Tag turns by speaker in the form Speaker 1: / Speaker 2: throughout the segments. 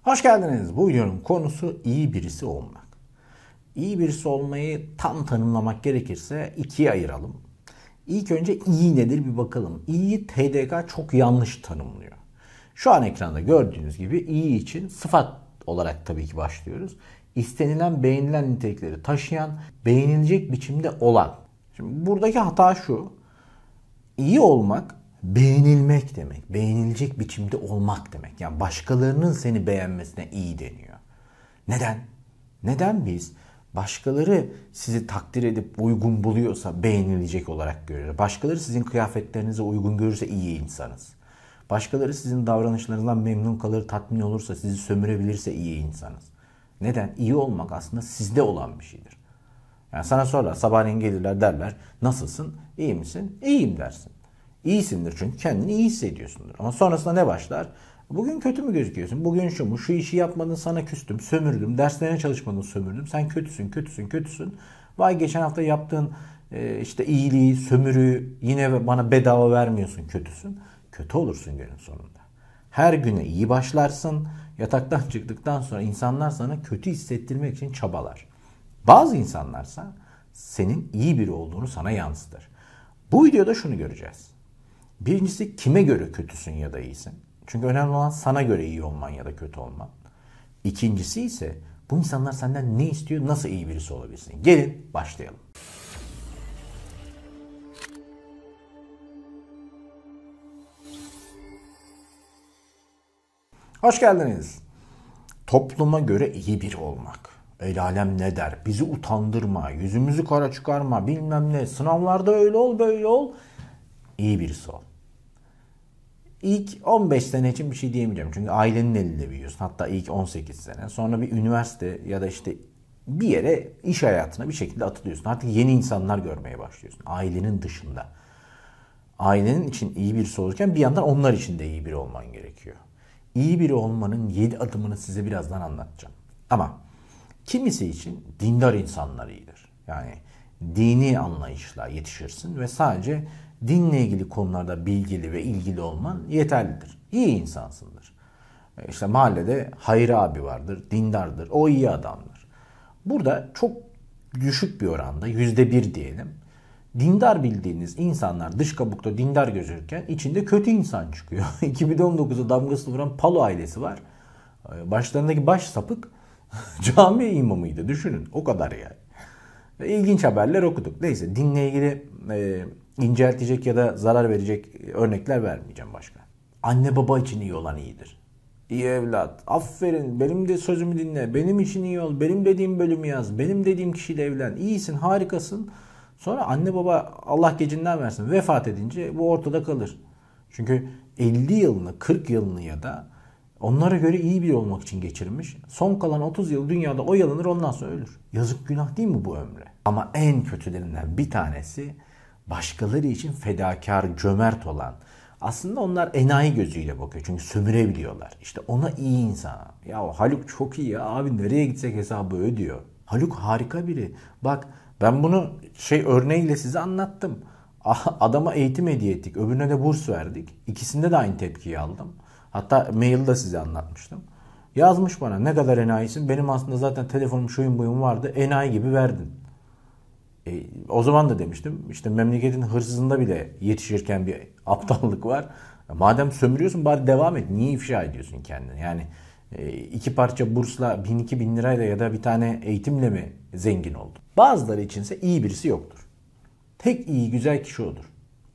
Speaker 1: Hoş geldiniz. Bu videonun konusu iyi birisi olmak. İyi birisi olmayı tam tanımlamak gerekirse ikiye ayıralım. İlk önce iyi nedir bir bakalım. İyiyi TDK çok yanlış tanımlıyor. Şu an ekranda gördüğünüz gibi iyi için sıfat olarak tabii ki başlıyoruz. İstenilen, beğenilen nitelikleri taşıyan, beğenilecek biçimde olan. Şimdi buradaki hata şu. İyi olmak beğenilmek demek. Beğenilecek biçimde olmak demek. Yani başkalarının seni beğenmesine iyi deniyor. Neden? Neden biz başkaları sizi takdir edip uygun buluyorsa beğenilecek olarak görüyoruz? Başkaları sizin kıyafetlerinize uygun görürse iyi insanız. Başkaları sizin davranışlarınızdan memnun kalır, tatmin olursa, sizi sömürebilirse iyi insanız. Neden? İyi olmak aslında sizde olan bir şeydir. Yani sana sorarlar, sabahleyin gelirler derler, nasılsın, iyi misin? İyiyim dersin. İyisindir çünkü kendini iyi hissediyorsundur. Ama sonrasında ne başlar? Bugün kötü mü gözüküyorsun? Bugün şu mu? Şu işi yapmadın, sana küstüm, sömürdüm. Derslerine çalışmadın, sömürdüm. Sen kötüsün, kötüsün, kötüsün. Vay geçen hafta yaptığın işte iyiliği, sömürüyü yine bana bedava vermiyorsun, kötüsün. Kötü olursun günün sonunda. Her güne iyi başlarsın. Yataktan çıktıktan sonra insanlar sana kötü hissettirmek için çabalar. Bazı insanlarsa senin iyi biri olduğunu sana yansıtır. Bu videoda şunu göreceğiz. Birincisi kime göre kötüsün ya da iyisin. Çünkü önemli olan sana göre iyi olman ya da kötü olman. İkincisi ise bu insanlar senden ne istiyor, nasıl iyi birisi olabilirsin. Gelin başlayalım. Hoş geldiniz. Topluma göre iyi biri olmak. El alem ne der? Bizi utandırma, yüzümüzü kara çıkarma, bilmem ne. Sınavlarda öyle ol, böyle ol. İyi birisi ol. İlk 15 sene için bir şey diyemeyeceğim. Çünkü ailenin elinde büyüyorsun. Hatta ilk 18 sene. Sonra bir üniversite ya da işte bir yere, iş hayatına bir şekilde atılıyorsun. Artık yeni insanlar görmeye başlıyorsun. Ailenin dışında. Ailenin için iyi birisi olurken bir yandan onlar için de iyi biri olman gerekiyor. İyi biri olmanın 7 adımını size birazdan anlatacağım. Ama kimisi için dindar insanlar iyidir. Yani dini anlayışla yetişirsin ve sadece dinle ilgili konularda bilgili ve ilgili olman yeterlidir. İyi insansındır. İşte mahallede Hayri abi vardır, dindardır, o iyi adamdır. Burada çok düşük bir oranda, %1 diyelim. Dindar bildiğiniz insanlar dış kabukta dindar gözükürken içinde kötü insan çıkıyor. 2019'da damgasını vuran Palo ailesi var. Başlarındaki baş sapık cami imamıydı. Düşünün. O kadar yani. İlginç haberler okuduk. Neyse dinle ilgili inceltecek ya da zarar verecek örnekler vermeyeceğim başka. Anne baba için iyi olan iyidir. İyi evlat. Aferin. Benim de sözümü dinle. Benim için iyi ol. Benim dediğim bölümü yaz. Benim dediğim kişiyle evlen. İyisin, harikasın. Sonra anne baba Allah gecinden versin vefat edince bu ortada kalır. Çünkü 50 yılını, 40 yılını ya da onlara göre iyi biri olmak için geçirmiş. Son kalan 30 yıl dünyada oyalanır, ondan sonra ölür. Yazık, günah değil mi bu ömre? Ama en kötülerinden bir tanesi başkaları için fedakar, cömert olan. Aslında onlar enayi gözüyle bakıyor. Çünkü sömürebiliyorlar. İşte ona iyi insan. Ya Haluk çok iyi ya abi, nereye gitsek hesabı ödüyor. Haluk harika biri. Bak ben bunu örneğiyle size anlattım. Adama eğitim hediye ettik. Öbürüne de burs verdik. İkisinde de aynı tepkiyi aldım. Hatta mailde size anlatmıştım. Yazmış bana, ne kadar enayisin. Benim aslında zaten telefonum şuyum buyum vardı. Enayi gibi verdin. O zaman da demiştim. İşte memleketin hırsızında bile yetişirken bir aptallık var. Madem sömürüyorsun bari devam et. Niye ifşa ediyorsun kendini? Yani 2 parça bursla 1000-2000 lirayla ya da bir tane eğitimle mi zengin oldun? Bazıları içinse iyi birisi yoktur. Tek iyi güzel kişi odur.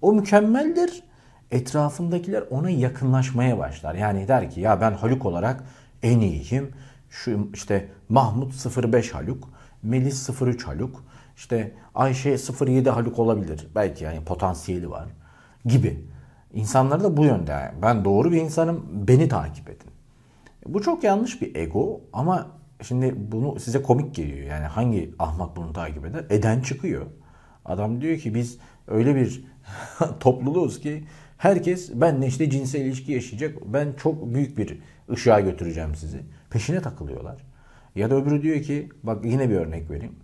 Speaker 1: O mükemmeldir. Etrafındakiler ona yakınlaşmaya başlar. Yani der ki ya ben Haluk olarak en iyiyim. Şu işte Mahmut 05 Haluk, Melis 03 Haluk, işte Ayşe 07 Haluk olabilir. Belki yani potansiyeli var gibi. İnsanlar da bu yönde. Yani ben doğru bir insanım, beni takip edin. Bu çok yanlış bir ego ama şimdi bunu size komik geliyor. Yani hangi ahmak bunu takip eder? Eden çıkıyor. Adam diyor ki biz öyle bir topluluğuz ki herkes benimle işte cinsel ilişki yaşayacak. Ben çok büyük bir ışığa götüreceğim sizi. Peşine takılıyorlar. Ya da öbürü diyor ki bak yine bir örnek vereyim.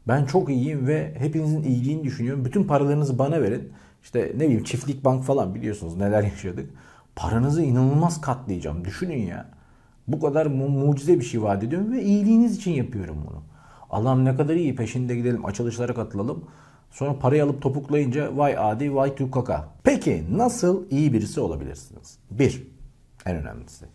Speaker 1: Ben çok iyiyim ve hepinizin iyiliğini düşünüyorum. Bütün paralarınızı bana verin. İşte ne bileyim Çiftlik Bank falan biliyorsunuz neler yaşadık. Paranızı inanılmaz katlayacağım. Düşünün ya. Bu kadar mucize bir şey vaat ediyorum ve iyiliğiniz için yapıyorum bunu. Allah'ım ne kadar iyi, peşinde gidelim, açılışlara katılalım. Sonra parayı alıp topuklayınca vay adi vay tukaka. Peki nasıl iyi birisi olabilirsiniz? Bir, en önemlisi.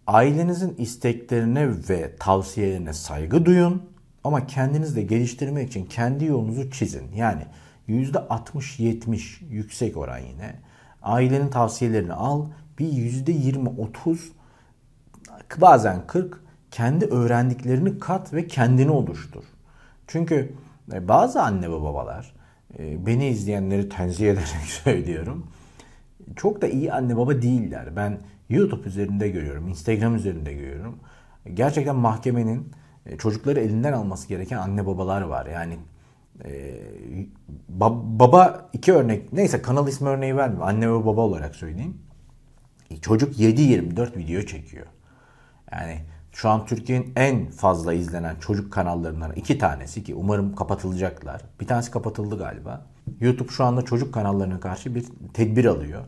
Speaker 1: Ailenizin isteklerine ve tavsiyelerine saygı duyun. Ama kendinizi de geliştirmek için kendi yolunuzu çizin. Yani %60-70 yüksek oran yine. Ailenin tavsiyelerini al. Bir %20-30, bazen 40 kendi öğrendiklerini kat ve kendini oluştur. Çünkü bazı anne ve babalar, beni izleyenleri tenzih ederek söylüyorum, çok da iyi anne baba değiller. Ben YouTube üzerinde görüyorum, Instagram üzerinde görüyorum. Gerçekten mahkemenin çocukları elinden alması gereken anne babalar var. Yani baba, iki örnek, neyse kanal ismi örneği vermeyeyim, anne ve baba olarak söyleyeyim. Çocuk 7/24 video çekiyor. Yani şu an Türkiye'nin en fazla izlenen çocuk kanallarından iki tanesi, ki umarım kapatılacaklar. Bir tanesi kapatıldı galiba. YouTube şu anda çocuk kanallarına karşı bir tedbir alıyor.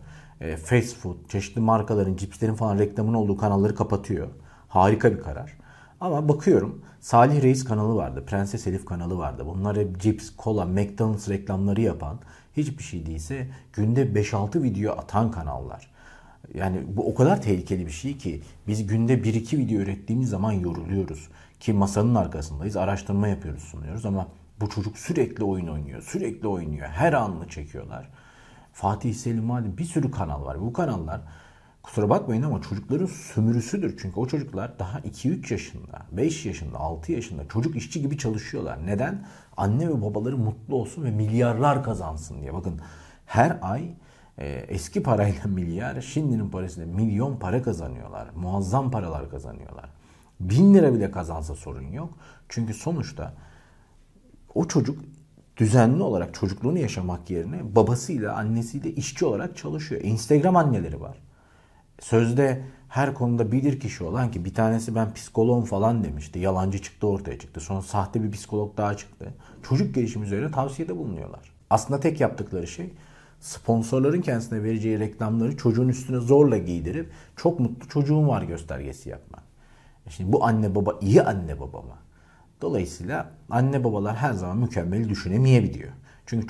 Speaker 1: Fast food, çeşitli markaların, cipslerin falan reklamının olduğu kanalları kapatıyor. Harika bir karar. Ama bakıyorum, Salih Reis kanalı vardı, Prenses Elif kanalı vardı. Bunlar hep cips, kola, McDonald's reklamları yapan, hiçbir şey değilse günde 5-6 video atan kanallar. Yani bu o kadar tehlikeli bir şey ki biz günde 1-2 video ürettiğimiz zaman yoruluyoruz. Ki masanın arkasındayız, araştırma yapıyoruz, sunuyoruz ama bu çocuk sürekli oyun oynuyor, sürekli oynuyor. Her anını çekiyorlar. Fatih Selim Mali, bir sürü kanal var. Bu kanallar, kusura bakmayın ama çocukların sömürüsüdür. Çünkü o çocuklar daha 2-3 yaşında, 5 yaşında, 6 yaşında çocuk işçi gibi çalışıyorlar. Neden? Anne ve babaları mutlu olsun ve milyarlar kazansın diye. Bakın her ay eski parayla milyar, şimdinin parasıyla milyon para kazanıyorlar. Muazzam paralar kazanıyorlar. 1000 lira bile kazansa sorun yok. Çünkü sonuçta o çocuk düzenli olarak çocukluğunu yaşamak yerine babasıyla, annesiyle işçi olarak çalışıyor. Instagram anneleri var. Sözde her konuda bilir kişi olan, ki bir tanesi ben psikoloğum falan demişti. Yalancı çıktı, ortaya çıktı. Sonra sahte bir psikolog daha çıktı. Çocuk gelişimi üzerine tavsiyede bulunuyorlar. Aslında tek yaptıkları şey, sponsorların kendisine vereceği reklamları çocuğun üstüne zorla giydirip çok mutlu çocuğum var göstergesi yapmak. Şimdi bu anne baba iyi anne baba mı? Dolayısıyla anne babalar her zaman mükemmeli düşünemeyebiliyor. Çünkü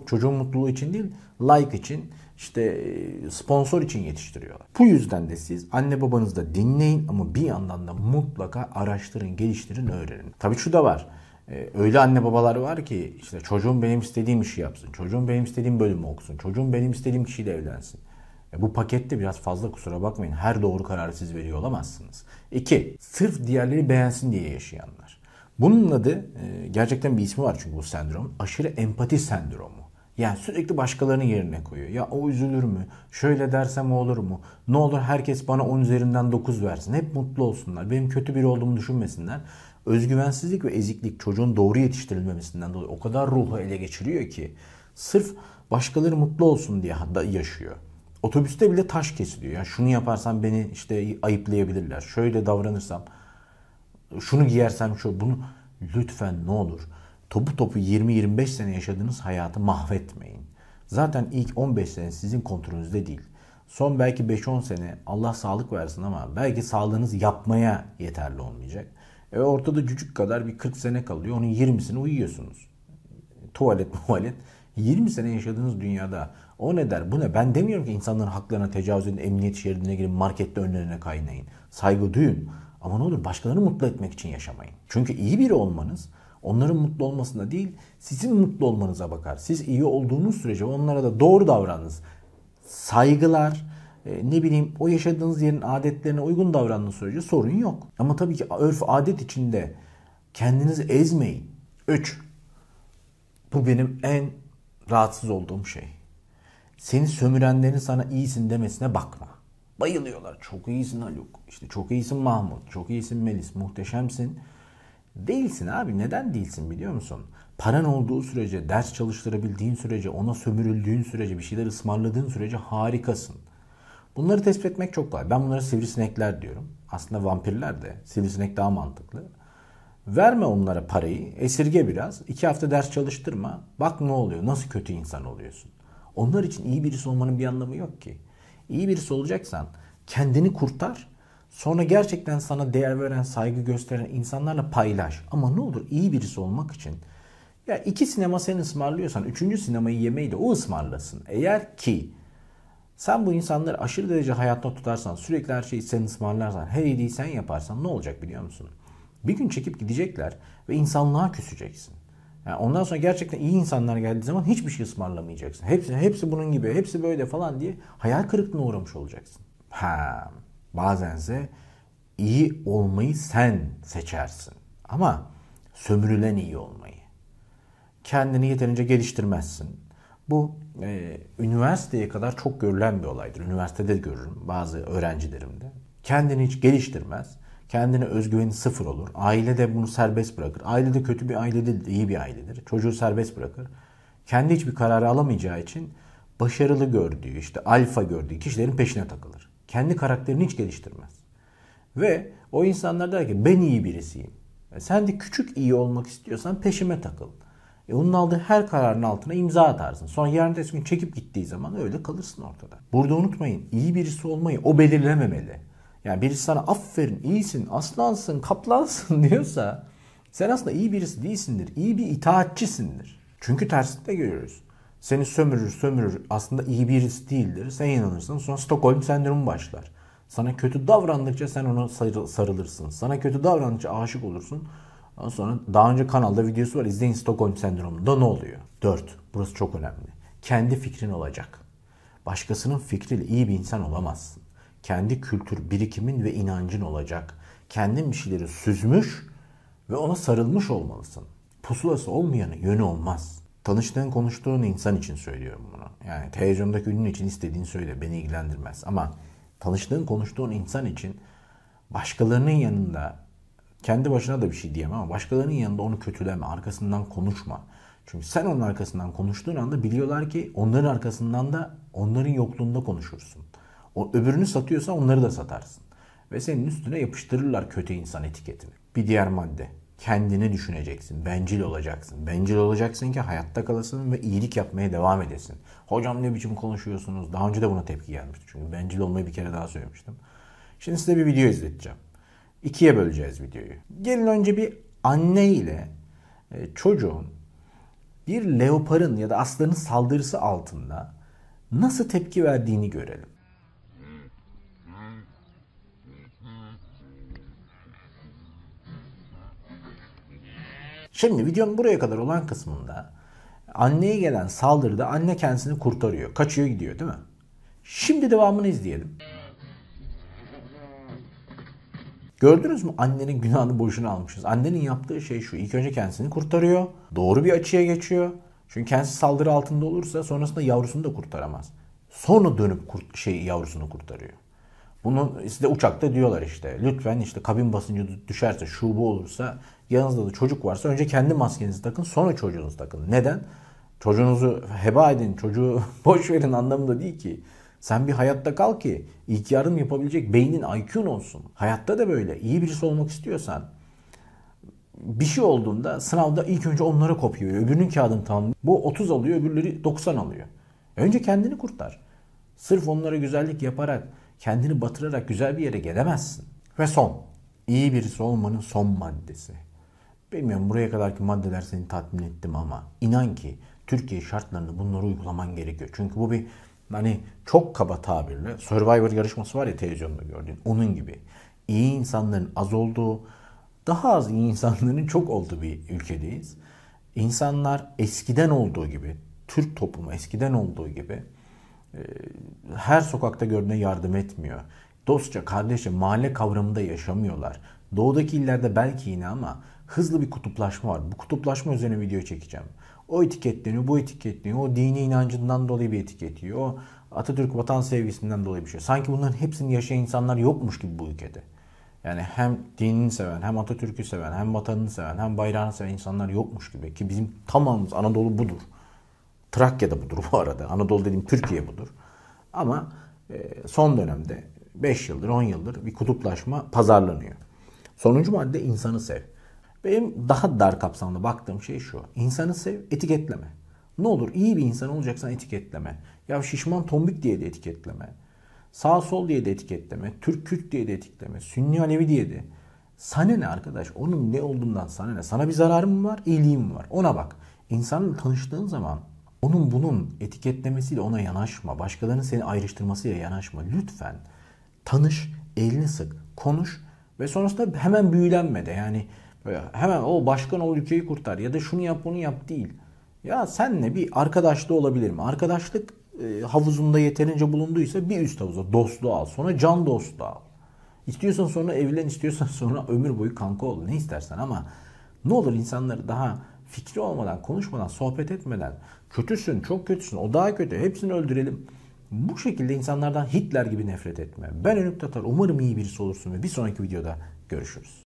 Speaker 1: çocuğun mutluluğu için değil, like için, işte sponsor için yetiştiriyorlar. Bu yüzden de siz anne babanızı da dinleyin ama bir yandan da mutlaka araştırın, geliştirin, öğrenin. Tabii şu da var. Öyle anne babalar var ki işte çocuğum benim istediğim işi yapsın, çocuğum benim istediğim bölümü okusun, çocuğum benim istediğim kişiyle evlensin. Bu pakette biraz fazla, kusura bakmayın. Her doğru kararı siz veriyor olamazsınız. 2. Sırf diğerleri beğensin diye yaşayanlar. Bunun adı, gerçekten bir ismi var çünkü bu sendrom. Aşırı empati sendromu. Yani sürekli başkalarının yerine koyuyor. Ya o üzülür mü? Şöyle dersem olur mu? Ne olur herkes bana 10 üzerinden 9 versin. Hep mutlu olsunlar. Benim kötü biri olduğumu düşünmesinler. Özgüvensizlik ve eziklik çocuğun doğru yetiştirilmemesinden dolayı o kadar ruhu ele geçiriyor ki sırf başkaları mutlu olsun diye yaşıyor. Otobüste bile taş kesiliyor. Ya şunu yaparsam beni işte ayıplayabilirler. Şöyle davranırsam, şunu giyersem bunu, lütfen ne olur topu 20-25 sene yaşadığınız hayatı mahvetmeyin. Zaten ilk 15 sene sizin kontrolünüzde değil. Son belki 5-10 sene Allah sağlık versin ama belki sağlığınız yapmaya yeterli olmayacak. Ortada cücük kadar bir 40 sene kalıyor. Onun 20'sini uyuyorsunuz. Tuvalet. 20 sene yaşadığınız dünyada o ne der bu ne? Ben demiyorum ki insanların haklarına tecavüz edin, emniyet şeridine girin, markette önlerine kaynayın. Saygı duyun. Ama ne olur başkalarını mutlu etmek için yaşamayın. Çünkü iyi biri olmanız onların mutlu olmasına değil, sizin mutlu olmanıza bakar. Siz iyi olduğunuz sürece onlara da doğru davranınız. Saygılar, o yaşadığınız yerin adetlerine uygun davrandığınız sürece sorun yok. Ama tabii ki örf adet içinde kendinizi ezmeyin. 3. Bu benim en rahatsız olduğum şey. Seni sömürenlerin sana iyisin demesine bakma. Bayılıyorlar. Çok iyisin Haluk. İşte çok iyisin Mahmut. Çok iyisin Melis. Muhteşemsin. Değilsin abi. Neden değilsin biliyor musun? Paran olduğu sürece, ders çalıştırabildiğin sürece, ona sömürüldüğün sürece, bir şeyler ısmarladığın sürece harikasın. Bunları tespit etmek çok kolay. Ben bunlara sivrisinekler diyorum. Aslında vampirler de. Sivrisinek daha mantıklı. Verme onlara parayı. Esirge biraz. 2 hafta ders çalıştırma. Bak ne oluyor. Nasıl kötü insan oluyorsun. Onlar için iyi birisi olmanın bir anlamı yok ki. İyi birisi olacaksan kendini kurtar. Sonra gerçekten sana değer veren, saygı gösteren insanlarla paylaş. Ama ne olur iyi birisi olmak için ya 2 sinema sen ısmarlıyorsan 3. sinemayı yemeği de o ısmarlasın. Eğer ki sen bu insanları aşırı derece hayatta tutarsan, sürekli her şeyi sen ısmarlarsan, her iyiliği sen yaparsan ne olacak biliyor musun? Bir gün çekip gidecekler ve insanlığa küseceksin. Yani ondan sonra gerçekten iyi insanlar geldiği zaman hiçbir şey ısmarlamayacaksın. Hepsi bunun gibi, hepsi böyle falan diye hayal kırıklığına uğramış olacaksın. Bazense iyi olmayı sen seçersin. Ama sömürülen iyi olmayı. Kendini yeterince geliştirmezsin. Bu üniversiteye kadar çok görülen bir olaydır. Üniversitede de görürüm bazı öğrencilerimde. Kendini hiç geliştirmez. Kendine özgüveni sıfır olur. Aile de bunu serbest bırakır. Aile de kötü bir aile değil, iyi bir ailedir. Çocuğu serbest bırakır. Kendi hiçbir kararı alamayacağı için başarılı gördüğü, işte alfa gördüğü kişilerin peşine takılır. Kendi karakterini hiç geliştirmez. Ve o insanlar der ki ben iyi birisiyim. Sen de küçük iyi olmak istiyorsan peşime takıl. Onun aldığı her kararın altına imza atarsın. Sonra yarın da gün çekip gittiği zaman öyle kalırsın ortada. Burada unutmayın, iyi birisi olmayı o belirlememeli. Yani birisi sana aferin, iyisin, aslansın, kaplansın diyorsa sen aslında iyi birisi değilsindir. İyi bir itaatçisindir. Çünkü tersini de görüyoruz. Seni sömürür aslında iyi birisi değildir. Sen inanırsın, sonra Stockholm sendromu başlar. Sana kötü davrandıkça sen ona sarılırsın. Sana kötü davrandıkça aşık olursun. Ondan sonra daha önce kanalda videosu var. İzleyin Stockholm sendromunda ne oluyor? 4. Burası çok önemli. Kendi fikrin olacak. Başkasının fikriyle iyi bir insan olamazsın. Kendi kültür, birikimin ve inancın olacak. Kendin bir şeyleri süzmüş ve ona sarılmış olmalısın. Pusulası olmayanın yönü olmaz. Tanıştığın, konuştuğun insan için söylüyorum bunu. Yani televizyondaki ünlü için istediğini söyle, beni ilgilendirmez. Ama tanıştığın, konuştuğun insan için başkalarının yanında, kendi başına da bir şey diyemem ama başkalarının yanında onu kötüleme, arkasından konuşma. Çünkü sen onun arkasından konuştuğun anda biliyorlar ki onların arkasından da onların yokluğunda konuşursun. O öbürünü satıyorsan onları da satarsın. Ve senin üstüne yapıştırırlar kötü insan etiketini. Bir diğer madde. Kendini düşüneceksin. Bencil olacaksın. Bencil olacaksın ki hayatta kalasın ve iyilik yapmaya devam edesin. Hocam ne biçim konuşuyorsunuz? Daha önce de buna tepki gelmişti. Çünkü bencil olmayı bir kere daha söylemiştim. Şimdi size bir video izleteceğim. 2'ye böleceğiz videoyu. Gelin önce bir anne ile çocuğun bir leoparın ya da aslanın saldırısı altında nasıl tepki verdiğini görelim. Şimdi videonun buraya kadar olan kısmında anneye gelen saldırıda anne kendisini kurtarıyor. Kaçıyor gidiyor değil mi? Şimdi devamını izleyelim. Gördünüz mü annenin günahını boşuna almışız. Annenin yaptığı şey şu. İlk önce kendisini kurtarıyor. Doğru bir açıya geçiyor. Çünkü kendisi saldırı altında olursa sonrasında yavrusunu da kurtaramaz. Sonra dönüp yavrusunu kurtarıyor. Bunu size uçakta diyorlar işte. Lütfen işte kabin basıncı düşerse, şu bu olursa, yanınızda da çocuk varsa önce kendi maskenizi takın, sonra çocuğunuzu takın. Neden? Çocuğunuzu heba edin, çocuğu boş verin anlamında değil ki. Sen bir hayatta kal ki ilk yardım yapabilecek beynin, IQ'un olsun. Hayatta da böyle. İyi birisi olmak istiyorsan bir şey olduğunda sınavda ilk önce onlara kopuyor. Öbürünün kağıdını tamam. Bu 30 alıyor, öbürleri 90 alıyor. Önce kendini kurtar. Sırf onlara güzellik yaparak, kendini batırarak güzel bir yere gelemezsin. Ve son. İyi birisi olmanın son maddesi. Bilmiyorum buraya kadarki maddeler seni tatmin etti mi ama inan ki Türkiye şartlarında bunları uygulaman gerekiyor. Çünkü bu bir hani çok kaba tabirle Survivor yarışması var ya televizyonda gördüğün. Onun gibi. İyi insanların az olduğu, daha az iyi insanların çok olduğu bir ülkedeyiz. İnsanlar eskiden olduğu gibi, Türk toplumu eskiden olduğu gibi her sokakta gördüğüne yardım etmiyor. Dostça, kardeşçe, mahalle kavramında yaşamıyorlar. Doğudaki illerde belki yine ama hızlı bir kutuplaşma var. Bu kutuplaşma üzerine video çekeceğim. O etiketleniyor, bu etiketleniyor. O dini inancından dolayı bir etiketiyor. O Atatürk vatan sevgisinden dolayı bir şey. Sanki bunların hepsini yaşayan insanlar yokmuş gibi bu ülkede. Yani hem dinini seven, hem Atatürk'ü seven, hem vatanını seven, hem bayrağını seven insanlar yokmuş gibi. Ki bizim tamamımız Anadolu budur. Trakya'da budur bu arada. Anadolu dediğim Türkiye budur. Ama son dönemde 5 yıldır, 10 yıldır bir kutuplaşma pazarlanıyor. Sonuncu madde insanı sev. Benim daha dar kapsamda baktığım şey şu. İnsanı sev, etiketleme. Ne olur iyi bir insan olacaksan etiketleme. Ya şişman tombik diye de etiketleme. Sağ sol diye de etiketleme, Türk Kürt diye de etiketleme, Sünni Alevi diye de. Sana ne arkadaş? Onun ne olduğundan sana ne? Sana bir zararı mı var, iyiliği mi var? Ona bak. İnsanla tanıştığın zaman onun bunun etiketlemesiyle ona yanaşma. Başkalarının seni ayrıştırmasıyla yanaşma. Lütfen tanış, elini sık, konuş ve sonrasında hemen büyülenme de. Yani böyle hemen o başkan ol ülkeyi kurtar ya da şunu yap bunu yap değil. Ya senle bir arkadaşlığı olabilir mi? Arkadaşlık havuzunda yeterince bulunduysa bir üst havuza dostluğu al. Sonra can dostluğu al. İstiyorsan sonra evlen, istiyorsan sonra ömür boyu kanka ol. Ne istersen ama ne olur insanları daha fikri olmadan, konuşmadan, sohbet etmeden kötüsün, çok kötüsün, o daha kötü, hepsini öldürelim. Bu şekilde insanlardan Hitler gibi nefret etme. Ben Önük Tatar. Umarım iyi birisi olursun ve bir sonraki videoda görüşürüz.